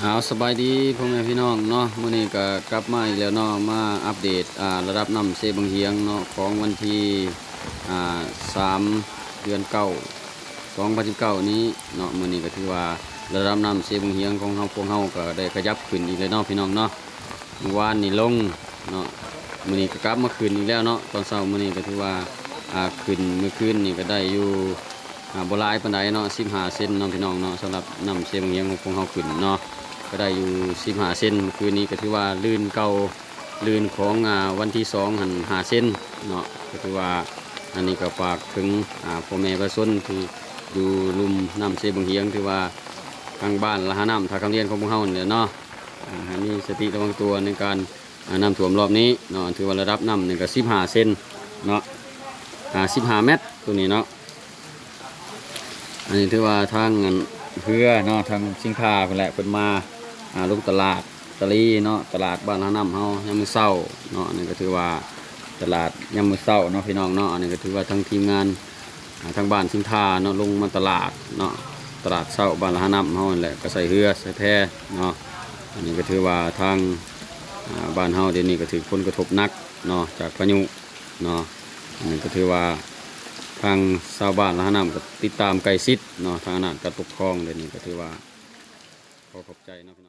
เอาสบายดีพ่อแม่พี่น้องเนาะมื้อนี้ก็กลับมาอีกแล้วเนาะมาอัปเดตระดับน้ำเซบังเฮียงเนาะของวันที่3เดือนเก้า2019นี้เนาะมื้อนี้ก็ถือว่าระดับน้ำเซบังเฮียงของพวกเฮาก็ได้ขยับขึ้นอีกแล้วเนาะพี่น้องเนาะเมื่อวานนี่ลงเนาะมื้อนี้ก็กลับมาขึ้นอีกแล้วเนาะตอนเช้ามื้อนี้ก็ถือว่าขึ้นเมื่อคืนนี่ก็ได้อยู่บ่หลายปานใดเนาะ15เซนเนาะพี่น้องเนาะสำหรับน้ำเซบังเฮียงของพวกเฮาขึ้นเนาะก็ได้อยู่15เซนคืนนี้ก็ถือว่าลื่นเก่าลื่นของวันที่2หัน5เซนเนาะก็ถือว่าอันนี้ก็ฝากถึงพ่อแม่ประชาชนที่อยู่ลุ่มน้ำเซบังเฮียงถือว่าทางบ้านละหาน้ำท่าคำเรียนของพวกเฮาเนี่ยเนาะอันนี้สติระวังตัวในการน้ำท่วมรอบนี้เนาะถือว่าระดับน้ำนี่ก็15เซนเนาะ15 เมตรตัวนี้เนาะอันนี้ถือว่าทางเพื่อเนาะทางสินค้าเพิ่นแหละเพิ่นมาลูกตลาดตะลีเนาะตลาดบ้านละน้ำเฮายามมื้อเช้าเนาะอันนี้ก็ถือว่าตลาดยามมื้อเช้าเนาะพี่น้องเนาะอันนี้ก็ถือว่าทั้งทีมงานทางบ้านสินค้าเนาะลงมาตลาดเนาะตลาดเช้าบ้านละน้ำเฮานั่นแหละก็ใส่เรือใส่แพเนาะอันนี้ก็ถือว่าทางบ้านเฮาเดี๋ยวนี้ก็ถือผลกระทบหนักเนาะจากพายุเนาะอันนี้ก็ถือว่าทางชาวบ้านละน้ำก็ติดตามใกล้ชิดเนาะทางนั้นการปกครองเดี๋ยวนี้ก็ถือว่าขอขอบใจนะ